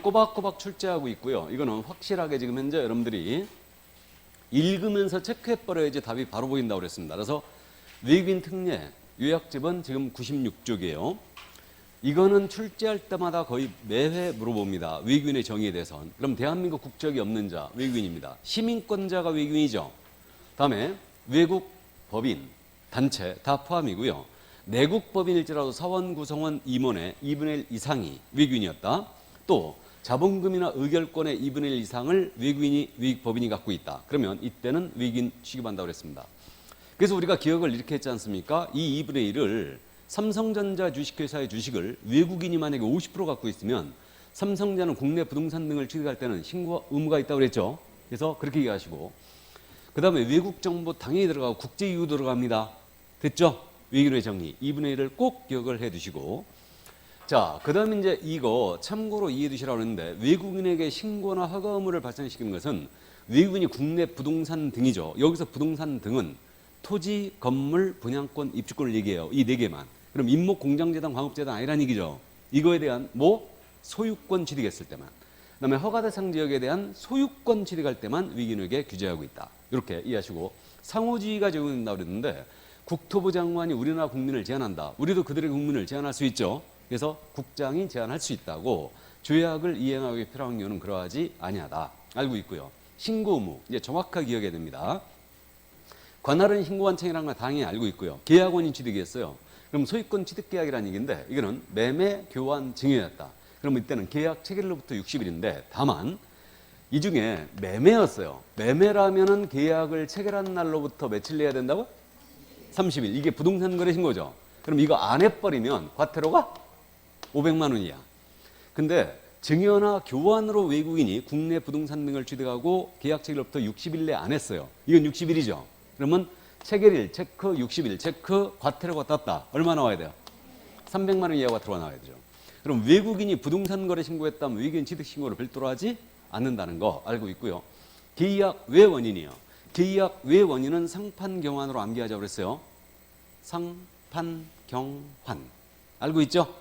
꼬박꼬박 출제하고 있고요. 이거는 확실하게 지금 현재 여러분들이 읽으면서 체크해버려야지 답이 바로 보인다고 그랬습니다. 그래서 외국인 특례 요약집은 지금 96쪽이에요. 이거는 출제할 때마다 거의 매회 물어봅니다. 외국인의 정의에 대해서는. 그럼 대한민국 국적이 없는 자, 외국인입니다. 시민권자가 외국인이죠. 다음에 외국 법인, 단체 다 포함이고요. 내국 법인일지라도 사원 구성원 임원의 2분의 1 이상이 외국인이었다. 또 자본금이나 의결권의 2분의 1 이상을 외국인이, 외국 법인이 갖고 있다. 그러면 이때는 외국인 취급한다고 그랬습니다. 그래서 우리가 기억을 이렇게 했지 않습니까? 이 2분의 1을 삼성전자 주식회사의 주식을 외국인이 만약에 50% 갖고 있으면 삼성전자는 국내 부동산 등을 취득할 때는 신고 의무가 있다고 그랬죠. 그래서 그렇게 얘기하시고, 그 다음에 외국 정보 당연히 들어가고 국제 이유 들어갑니다. 됐죠? 외국인의 정의 2분의 1을 꼭 기억을 해 두시고, 자, 그 다음에 이제 이거 참고로 이해해 두시라고 했는데, 외국인에게 신고나 허가 의무를 발생시키는 것은 외국인이 국내 부동산 등이죠. 여기서 부동산 등은 토지, 건물, 분양권, 입주권을 얘기해요. 이 네 개만. 그럼 임목, 공장재단, 광업재단 아니란 얘기죠. 이거에 대한 소유권 취득했을 때만. 그다음에 허가대상 지역에 대한 소유권 취득할 때만 외국인에게 규제하고 있다. 이렇게 이해하시고, 상호주의가 적용된다고 그랬는데 국토부 장관이 우리나라 국민을 제한한다. 우리도 그들의 국민을 제한할 수 있죠. 그래서 국장이 제한할 수 있다고, 조약을 이행하기 필요한 이유는 그러하지 아니하다. 알고 있고요. 신고 의무 이제 정확하게 기억해야 됩니다. 관할은 신고관청이라는 걸 당연히 알고 있고요. 계약원인 취득이었어요. 그럼 소유권 취득 계약이라는 얘기인데, 이거는 매매 교환 증여였다. 그럼 이때는 계약 체결로부터 60일인데, 다만 이 중에 매매였어요. 매매라면은 계약을 체결한 날로부터 며칠 내야 된다고? 30일. 이게 부동산 거래 신고죠. 그럼 이거 안 해버리면 과태료가 500만 원이야. 근데 증여나 교환으로 외국인이 국내 부동산 등을 취득하고 계약 체결로부터 60일 내 안 했어요. 이건 60일이죠. 그러면 체결일 체크, 60일 체크, 과태료가 떴다. 얼마 나와야 돼요? 300만 원 이하 과태료가 나와야 되죠. 그럼 외국인이 부동산 거래 신고했다면 외국인 취득 신고를 별도로 하지 않는다는 거 알고 있고요. 계약 외 원인이요. 계약 외 원인은 상판 경환으로 암기하자고 그랬어요. 상판 경환. 알고 있죠?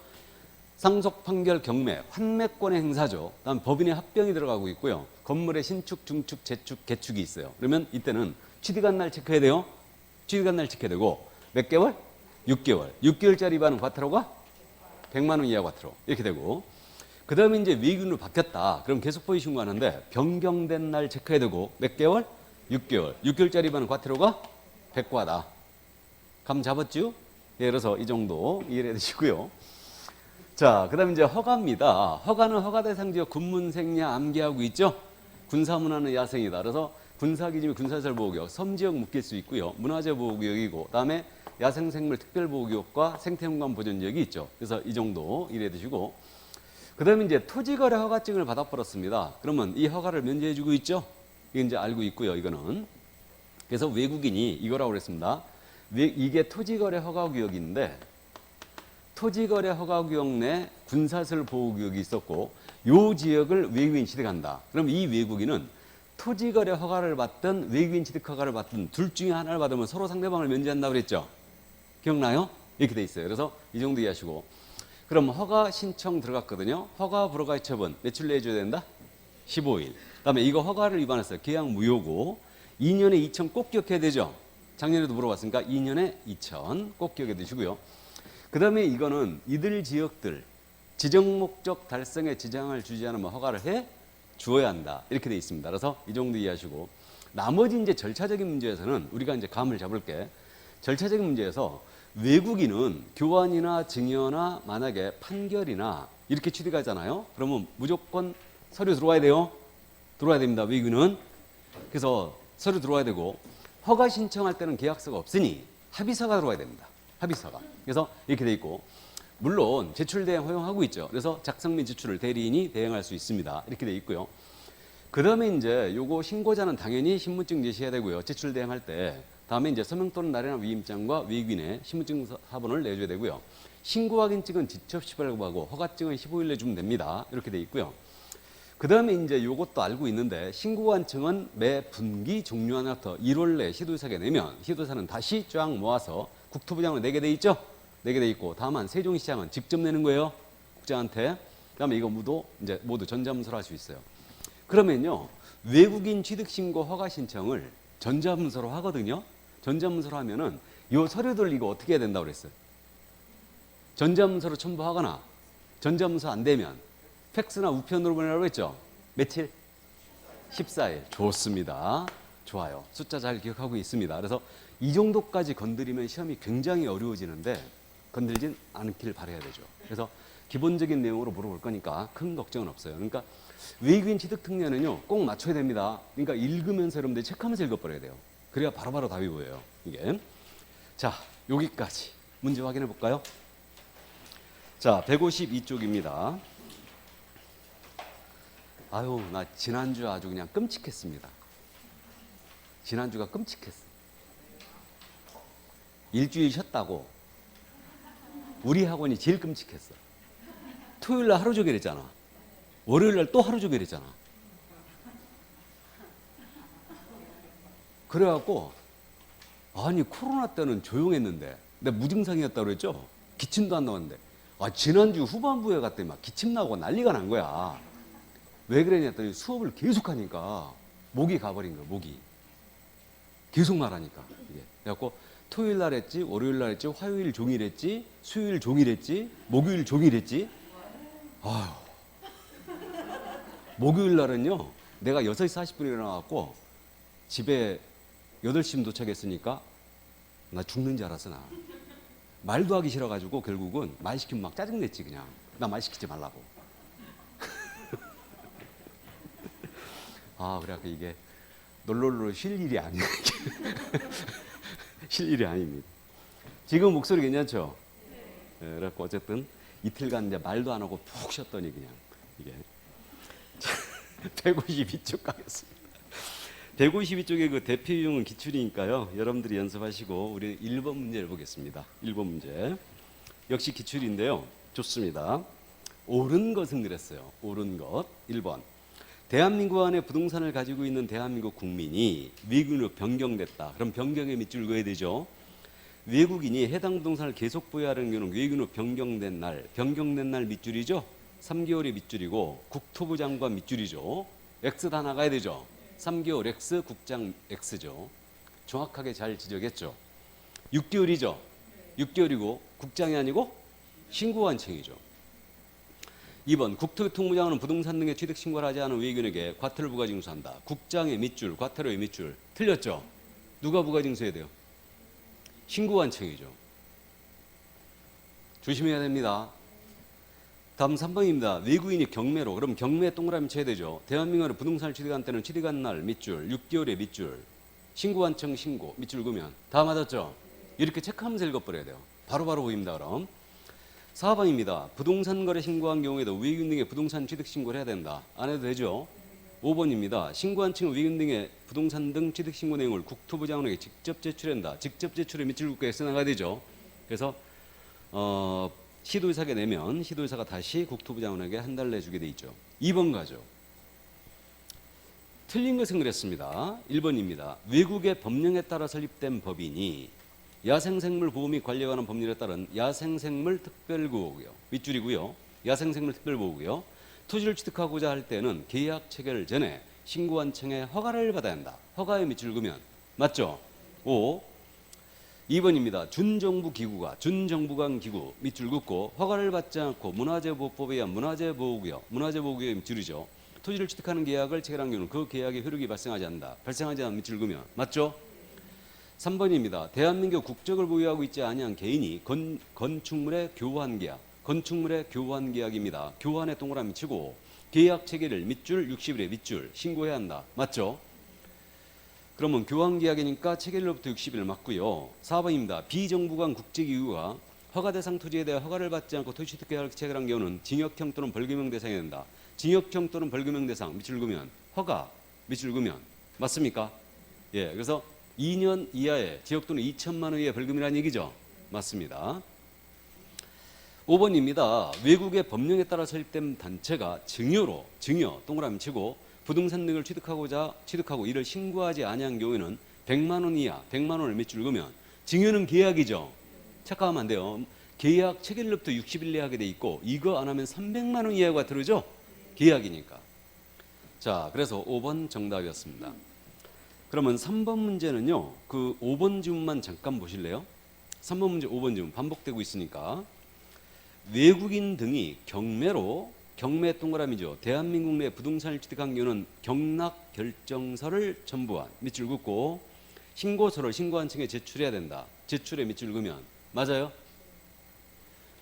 상속 판결 경매, 환매권의 행사죠. 다음 법인의 합병이 들어가고 있고요. 건물의 신축, 중축, 재축, 개축이 있어요. 그러면 이때는 취득한 날 체크해야 돼요. 취득한 날 체크해야 되고, 몇 개월? 6개월. 6개월짜리 위반은 과태료가 100만 원 이하 과태료. 이렇게 되고, 그 다음에 이제 외국인으로 바뀌었다. 그럼 계속 포위 신고하는데 변경된 날 체크해야 되고, 몇 개월? 6개월. 6개월짜리 위반은 과태료가 100과다. 감 잡았죠? 예, 그래서 이 정도 이해해 주시고요. 자, 그 다음에 이제 허가입니다. 허가는 허가대상 지역 군문생야 암기하고 있죠? 군사문화는 야생이다. 그래서 군사기지미 군사시설보호구역, 섬지역 묶일 수 있고요. 문화재보호구역이고, 그다음에 야생생물 특별보호구역과 생태hun강 보존지역이 있죠. 그래서 이 정도 이해해 두시고, 그다음에 이제 토지거래 허가증을 받아버렸습니다. 그러면 이 허가를 면제해주고 있죠. 이건 이제 알고 있고요. 이거는 그래서 외국인이 이거라고 그랬습니다. 이게 토지거래 허가구역인데, 토지거래 허가구역 내 군사시설 보호구역이 있었고, 요 지역을 외국인 취득한다. 그럼 이 외국인은 토지거래 허가를 받든 외국인 취득 허가를 받든 둘 중에 하나를 받으면 서로 상대방을 면제한다고 그랬죠. 기억나요? 이렇게 돼 있어요. 그래서 이 정도 이해하시고, 그럼 허가 신청 들어갔거든요. 허가 불허가의 처분 며칠 내에 줘야 된다? 15일. 그다음에 이거 허가를 위반했어요. 계약 무효고 2년에 2천 꼭 기억해야 되죠. 작년에도 물어봤으니까 2년에 2천 꼭 기억해 두시고요. 그다음에 이거는 이들 지역들 지정 목적 달성에 지장을 주지 않으면 허가를 해 주어야 한다. 이렇게 돼 있습니다. 그래서 이 정도 이해하시고, 나머지 이제 절차적인 문제에서는 우리가 이제 감을 잡을게. 절차적인 문제에서 외국인은 교환이나 증여나 만약에 판결이나 이렇게 취득하잖아요. 그러면 무조건 서류 들어와야 돼요. 들어와야 됩니다. 외국인은. 그래서 서류 들어와야 되고, 허가 신청할 때는 계약서가 없으니 합의서가 들어와야 됩니다. 합의서가. 그래서 이렇게 돼 있고, 물론 제출 대행 허용하고 있죠. 그래서 작성 및 제출을 대리인이 대행할 수 있습니다. 이렇게 돼 있고요. 그 다음에 이제 요거 신고자는 당연히 신분증 제시해야 되고요. 제출 대행할 때. 다음에 이제 서명 또는 나라나 위임장과 외국인의 신분증 사본을 내줘야 되고요. 신고 확인증은 지첩시 발급하고 허가증은 15일 내 주면 됩니다. 이렇게 돼 있고요. 그 다음에 이제 요것도 알고 있는데, 신고관청은 매 분기 종료하나부터 1월 내 시도사에게 내면 시도사는 다시 쫙 모아서 국토부장으로 내게 돼 있죠. 내게 돼 있고, 다만 세종시장은 직접 내는 거예요. 국장한테. 그다음에 이거 모두 전자문서로 할 수 있어요. 그러면요, 외국인 취득신고 허가 신청을 전자문서로 하거든요. 전자문서로 하면은 요 서류들 이거 어떻게 해야 된다고 그랬어요? 전자문서로 첨부하거나 전자문서 안 되면 팩스나 우편으로 보내라고 했죠. 며칠? 14일. 좋습니다. 좋아요. 숫자 잘 기억하고 있습니다. 그래서 이 정도까지 건드리면 시험이 굉장히 어려워지는데 건들진 않길 바라야 되죠. 그래서 기본적인 내용으로 물어볼 거니까 큰 걱정은 없어요. 그러니까 외국인 취득 특례는요, 꼭 맞춰야 됩니다. 그러니까 읽으면서 여러분들이 체크하면서 읽어버려야 돼요. 그래야 바로바로 답이 보여요. 이게. 자, 여기까지. 문제 확인해 볼까요? 자, 152쪽입니다. 아유, 나 지난주 아주 그냥 끔찍했습니다. 지난주가 끔찍했어. 일주일 쉬었다고. 우리 학원이 제일 끔찍했어. 토요일 날 하루 종일 했잖아. 월요일 날 또 하루 종일 했잖아. 그래갖고 아니 코로나 때는 조용했는데 내가 무증상이었다고 그랬죠. 기침도 안 나왔는데 지난주 후반부에 갔더니 막 기침 나고 난리가 난 거야. 왜 그러냐 했더니 수업을 계속 하니까 목이 가버린 거야. 목이 계속 말하니까. 이게. 그래갖고 토요일 날 했지, 월요일 날 했지, 화요일 종일 했지, 수요일 종일 했지, 목요일 종일 했지. 아휴. 목요일 날은요, 내가 6시 40분에 일어나갖고 집에 8시쯤 도착했으니까 나 죽는 줄 알았어, 나. 말도 하기 싫어가지고 결국은 말 시키면 막 짜증냈지, 그냥. 나 말 시키지 말라고. 그래갖고 이게 널널로 쉴 일이 아니야. 쉴 일이 아닙니다. 지금 목소리 괜찮죠? 네, 그래갖고 어쨌든 이틀간 이제 말도 안 하고 푹 쉬었더니 그냥 이게. 152쪽 가겠습니다. 152쪽의 그 대표 유형은 기출이니까요. 여러분들이 연습하시고 우리는 1번 문제를 보겠습니다. 1번 문제. 역시 기출인데요. 좋습니다. 옳은 것은 그랬어요. 옳은 것. 1번. 대한민국 안에 부동산을 가지고 있는 대한민국 국민이 외국인으로 변경됐다. 그럼 변경의 밑줄 그어야 되죠. 외국인이 해당 부동산을 계속 보유하는 경우는 외국인으로 변경된 날 밑줄이죠. 3개월이 밑줄이고 국토부 장관 밑줄이죠. X 다 나가야 되죠. 3개월 X, 국장 X죠. 정확하게 잘 지적했죠. 6개월이죠. 6개월이고 국장이 아니고 신고관청이죠. 2번 국토교통부장은 부동산 등의 취득신고를 하지 않은 외국인에게 과태료 부과징수한다. 국장의 밑줄, 과태료의 밑줄. 틀렸죠? 누가 부과징수해야 돼요? 신고관청이죠. 조심해야 됩니다. 다음 3번입니다. 외국인이 경매로, 그럼 경매에 동그라미 쳐야 되죠. 대한민국으로 부동산을 취득한 때는 취득한 날 밑줄, 6개월의 밑줄, 신고관청 신고, 밑줄 그으면 다 맞았죠? 이렇게 체크하면서 읽어버려야 돼요. 바로바로 보입니다. 그럼 4번입니다. 부동산 거래 신고한 경우에도 외국인 등의 부동산 취득 신고를 해야 된다. 안 해도 되죠? 5번입니다. 신고한층 외국인 등의 부동산 등 취득 신고 내용을 국토부 장관에게 직접 제출한다. 직접 제출에 밑줄 긋고 X 나가야 되죠. 그래서 시도의사가 내면 시도의사가 다시 국토부 장관에게 한 달 내주게 돼 있죠. 2번 가죠. 틀린 것은 그랬습니다. 1번입니다. 외국의 법령에 따라 설립된 법인이 야생생물 보호 및 관리에 관한 법률에 따른 야생생물 특별구호고요. 밑줄이고요. 야생생물 특별보호고요. 토지를 취득하고자 할 때는 계약 체결 전에 신고관청의 허가를 받아야 한다. 허가에 밑줄 그으면 맞죠? 5. 2번입니다. 준정부 기구가 준정부관 기구 밑줄 긋고 허가를 받지 않고 문화재보호법에 의한 문화재보호구역 문화재보호구역의 밑줄이죠. 토지를 취득하는 계약을 체결한 경우는 그 계약의 효력이 발생하지 않는다. 발생하지 않는 밑줄 그으면 맞죠? 3번입니다. 대한민국 국적을 보유하고 있지 아니한 개인이 건축물의 교환 계약, 건축물의 교환 계약입니다. 교환에 동그라미 치고 계약 체결일 밑줄 60일에 밑줄 신고해야 한다. 맞죠? 그러면 교환 계약이니까 체결일로부터 60일 맞고요. 4번입니다. 비정부간 국제기구가 허가 대상 토지에 대해 허가를 받지 않고 토지 취득 계약을 체결한 경우는 징역형 또는 벌금형 대상이 된다. 징역형 또는 벌금형 대상 밑줄 그으면 허가 밑줄 그으면 맞습니까? 예, 그래서 2년 이하의 징역 또는 2천만 원 이하의 벌금이라는 얘기죠. 맞습니다. 5번입니다. 외국의 법령에 따라 설립된 단체가 증여 동그라미 치고 부동산 등을 취득하고 이를 신고하지 아니한 경우에는 100만 원 이하 100만 원을 밑줄 그으면 증여는 계약이죠. 착각하면 안 돼요. 계약 체결일부터 60일 내에 하게 돼 있고 이거 안 하면 300만 원 이하가 들어오죠? 계약이니까. 자, 그래서 5번 정답이었습니다. 그러면 3번 문제는요. 그 5번 지문만 잠깐 보실래요? 3번 문제 5번 지문 반복되고 있으니까 외국인 등이 경매로 경매 동그라미죠. 대한민국 내 부동산을 취득한 경우는 경락 결정서를 첨부한 밑줄 긋고 신고서를 신고한 층에 제출해야 된다. 제출에 밑줄 그으면 맞아요?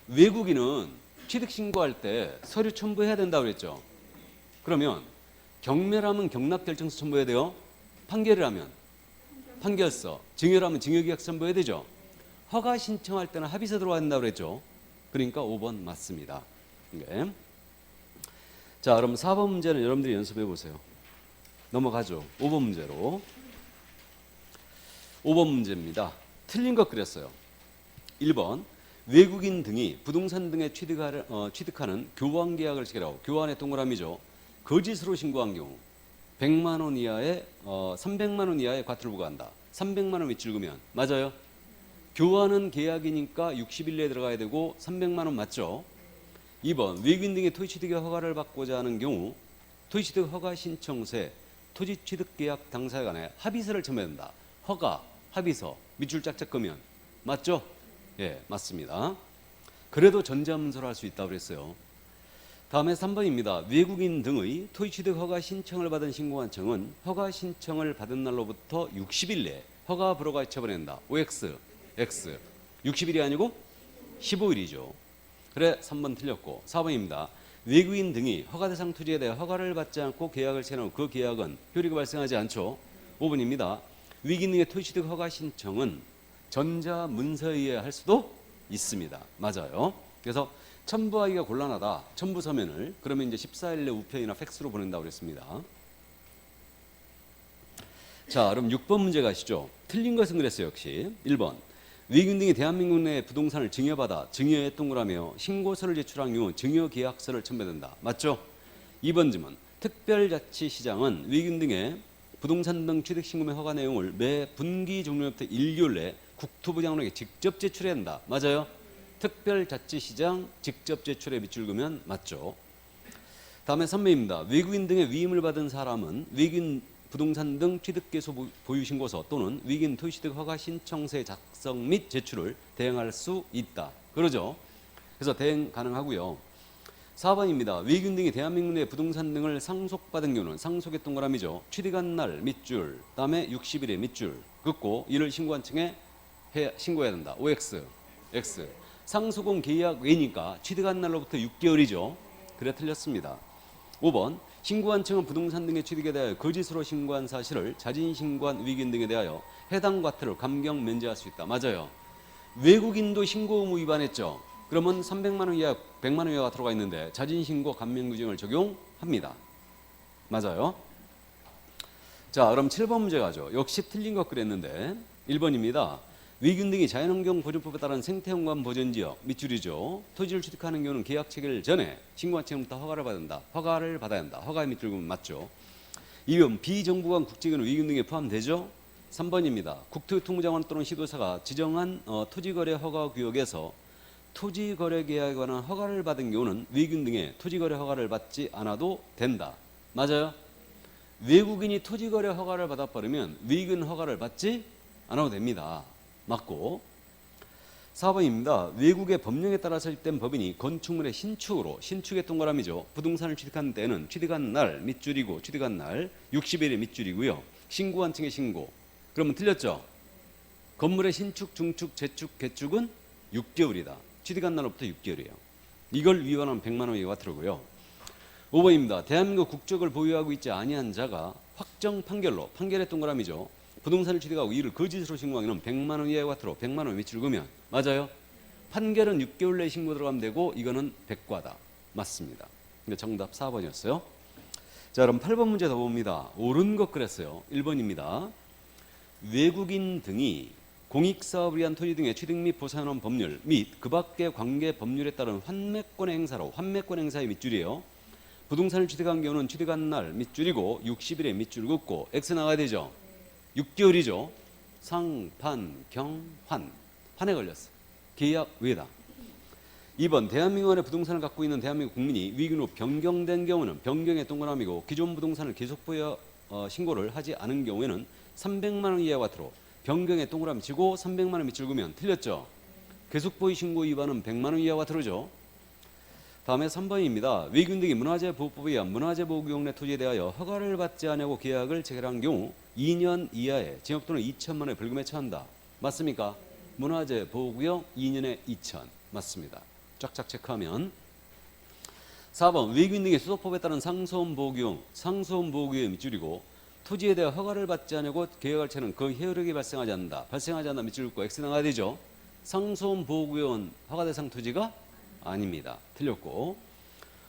외국인은 취득 신고할 때 서류 첨부해야 된다고 그랬죠. 그러면 경매라면 경락 결정서 첨부해야 돼요. 판결이라면 판결서, 증여라면 증여계약서 첨부해야 되죠. 허가 신청할 때는 합의서 들어와야 된다고 그랬죠. 그러니까 5번 맞습니다. 네. 자, 그럼 4번 문제는 여러분들이 연습해 보세요. 넘어가죠. 5번 문제로. 5번 문제입니다. 틀린 것 그렸어요. 1번 외국인 등이 부동산 등에 취득하는 교환 계약을 체결하고 교환의 동그라미죠. 거짓으로 신고한 경우 100만 원 이하의 300만 원 이하의 과태료 부과한다. 300만 원 밑줄 그으면 맞아요? 교환은 계약이니까 60일 내에 들어가야 되고 300만 원 맞죠? 2번 외국인 등의 토지 취득의 허가를 받고자 하는 경우 토지 취득 허가 신청서에 토지 취득 계약 당사자 간에 합의서를 첨부해야 된다. 허가, 합의서 밑줄 짝짝 그으면 맞죠? 예, 맞습니다. 그래도 전자문서로 할 수 있다고 그랬어요. 다음에 3번입니다. 외국인 등의 토지 취득 허가 신청을 받은 신고관청은 허가 신청을 받은 날로부터 60일 내에 허가 불허가 처분한다. OX, X. 60일이 아니고 15일이죠. 그래 3번 틀렸고 4번입니다. 외국인 등이 허가 대상 토지에 대해 허가를 받지 않고 계약을 체결하고 그 계약은 효력이 발생하지 않죠. 5번입니다. 외국인 등의 토지 취득 허가 신청은 전자문서에 의해 할 수도 있습니다. 맞아요. 그래서 첨부하기가 곤란하다. 첨부 서면을 그러면 이제 14일 내 우편이나 팩스로 보낸다고 그랬습니다. 자, 그럼 6번 문제 가시죠. 틀린 것은 그랬어요. 역시 1번 외국인 등이 대한민국 내 부동산을 증여받아 증여에 동그라며 신고서를 제출한 경우 증여계약서를 첨부된다. 맞죠? 2번 질문 특별자치시장은 외국인 등의 부동산 등 취득신고의 허가 내용을 매 분기 종료부터 1개월 내에 국토부 장관에게 직접 제출해야 한다. 맞아요? 특별자치시장 직접 제출에 밑줄 그으면 맞죠. 다음에 3번입니다. 외국인 등의 위임을 받은 사람은 외국인 부동산 등 취득계소 보유신고서 또는 외국인 토지취득 허가 신청서의 작성 및 제출을 대행할 수 있다. 그러죠. 그래서 대행 가능하고요. 4번입니다. 외국인 등이 대한민국 내 부동산 등을 상속받은 경우는 상속의 동그라미죠. 취득한 날 밑줄, 다음에 60일에 밑줄 긋고 이를 신고한 층에 신고해야 된다. OX, X. 상속은 계약 외니까 취득한 날로부터 6개월이죠. 그래 틀렸습니다. 5번 신고한 층은 부동산 등의 취득에 대하여 거짓으로 신고한 사실을 자진 신고한 외국인 등에 대하여 해당 과태료를 감경 면제할 수 있다. 맞아요. 외국인도 신고 의무 위반했죠. 그러면 300만 원 이하, 100만 원 이하가 들어가 있는데 자진 신고 감면 규정을 적용합니다. 맞아요. 자, 그럼 7번 문제 가죠. 역시 틀린 것 그랬는데 1번입니다. 외국인 등이 자연환경 보존법에 따른 생태환경 보존지역 밑줄이죠. 토지를 취득하는 경우는 계약 체결 전에 신고한 층부터 허가를 받는다. 허가를 받아야 한다. 허가의 밑줄 그으면 맞죠. 2번 비정부간 국제기구는 외국인 등에 포함되죠. 3번입니다. 국토교통부장관 또는 시도사가 지정한 토지거래 허가 구역에서 토지거래 계약에 관한 허가를 받은 경우는 외국인 등의 토지거래 허가를 받지 않아도 된다. 맞아요. 외국인이 토지거래 허가를 받아버리면 외국인 허가를 받지 않아도 됩니다. 맞고 4번입니다. 외국의 법령에 따라 설립된 법인이 건축물의 신축으로 신축의 동그라미죠. 부동산을 취득한 때는 취득한 날 밑줄이고 취득한 날 60일의 밑줄이고요. 신고한 층의 신고. 그러면 틀렸죠? 건물의 신축, 중축, 재축, 개축은 6개월이다. 취득한 날로부터 6개월이에요. 이걸 위반하면 100만 원 이하가 들어오고요. 5번입니다. 대한민국 국적을 보유하고 있지 아니한 자가 확정 판결로 판결의 동그라미죠. 부동산을 취득하고 이를 거짓으로 신고하기는 100만 원 이하가 들어 100만 원 밑줄 그으면 맞아요. 판결은 6개월 내에 신고 들어가면 되고 이거는 백과다. 맞습니다. 정답 4번이었어요. 자, 그럼 8번 문제 더 봅니다. 옳은 것 그랬어요. 1번입니다. 외국인 등이 공익사업을 위한 토지 등의 취득 및 보상하는 법률 및 그 밖의 관계 법률에 따른 환매권 행사로 환매권 행사의 밑줄이에요. 부동산을 취득한 경우는 취득한 날 밑줄이고 60일에 밑줄 긋고 X 나가야 되죠. 6개월이죠. 상, 판, 경, 환. 환에 걸렸어. 계약 외다. 2번 대한민국 안에 부동산을 갖고 있는 대한민국 국민이 위기금 후 변경된 경우는 변경의 동그라미고 기존 부동산을 계속 보여 신고를 하지 않은 경우에는 300만 원 이하와 같으로 변경의 동그라미 치고 300만 원 밑줄 그으면 틀렸죠. 계속 보유 신고 위반은 100만 원 이하와 같으로죠. 다음에 3번입니다. 위기금 등이 문화재보호법에 의한 문화재보호구역 내 토지에 대하여 허가를 받지 않냐고 계약을 체결한 경우 2년 이하의 징역 또는 2천만 원의 벌금에 처한다. 맞습니까? 문화재보호구역 2년에 2천. 맞습니다. 쫙쫙 체크하면 4번 위기금 등의 수도법에 따른 상소원보호구역 밑줄이고 토지에 대해 허가를 받지 않냐고 계약할 때는 그 효력이 발생하지 않는다. 발생하지 않는다 밑줄 긋고 X 나가야 되죠. 상소원보호구역은 허가 대상 토지가 아닙니다. 틀렸고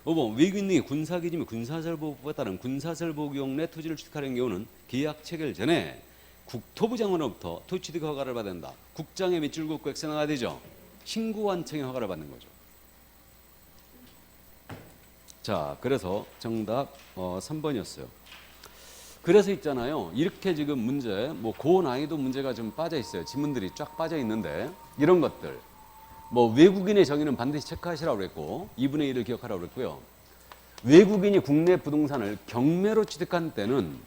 5번 위기금 등의 군사기지 및 군사설보호법에 따른 군사설보호구역 내 토지를 취득하는 경우는 계약 체결 전에 국토부 장관으로부터 토지 취득 허가를 받아야 한다. 국장에 밑줄 긋고 X 나가야 되죠. 신고완청의 허가를 받는 거죠. 자, 그래서 정답 3번이었어요. 그래서 있잖아요. 이렇게 지금 문제, 뭐 고난이도 문제가 좀 빠져 있어요. 지문들이 쫙 빠져 있는데 이런 것들. 뭐 외국인의 정의는 반드시 체크하시라고 그랬고 2분의 1을 기억하라고 그랬고요. 외국인이 국내 부동산을 경매로 취득한 때는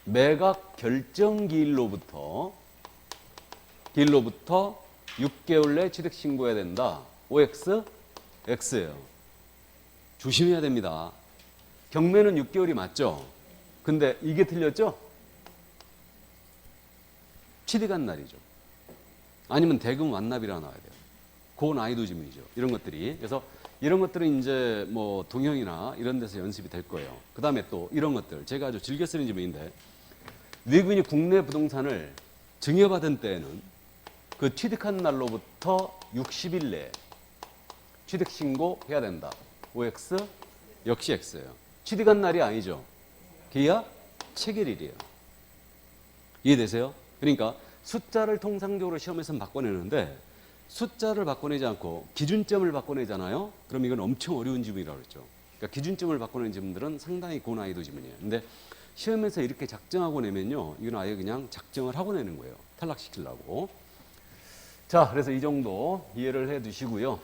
매각 결정 기일로부터 6개월 내 취득 신고해야 된다. OX, X예요. 조심해야 됩니다. 경매는 6개월이 맞죠? 근데 이게 틀렸죠? 취득한 날이죠. 아니면 대금 완납이라 나와야 돼요. 고난이도 지문이죠. 이런 것들이. 그래서 이런 것들은 이제 뭐 동형이나 이런 데서 연습이 될 거예요. 그 다음에 또 이런 것들. 제가 아주 즐겨 쓰는 지문인데 외국인이 국내 부동산을 증여받은 때에는 그 취득한 날로부터 60일 내에 취득 신고해야 된다. OX 역시 X예요. 취득한 날이 아니죠. 계약 체결일이에요. 이해되세요? 그러니까 숫자를 통상적으로 시험에서는 바꿔내는데 숫자를 바꿔내지 않고 기준점을 바꿔내잖아요. 그럼 이건 엄청 어려운 지문이라고 그랬죠. 그러니까 기준점을 바꿔내는 지문들은 상당히 고난이도 지문이에요. 근데 시험에서 이렇게 작정하고 내면요. 이건 아예 그냥 작정을 하고 내는 거예요. 탈락시키려고. 자, 그래서 이 정도 이해를 해 두시고요.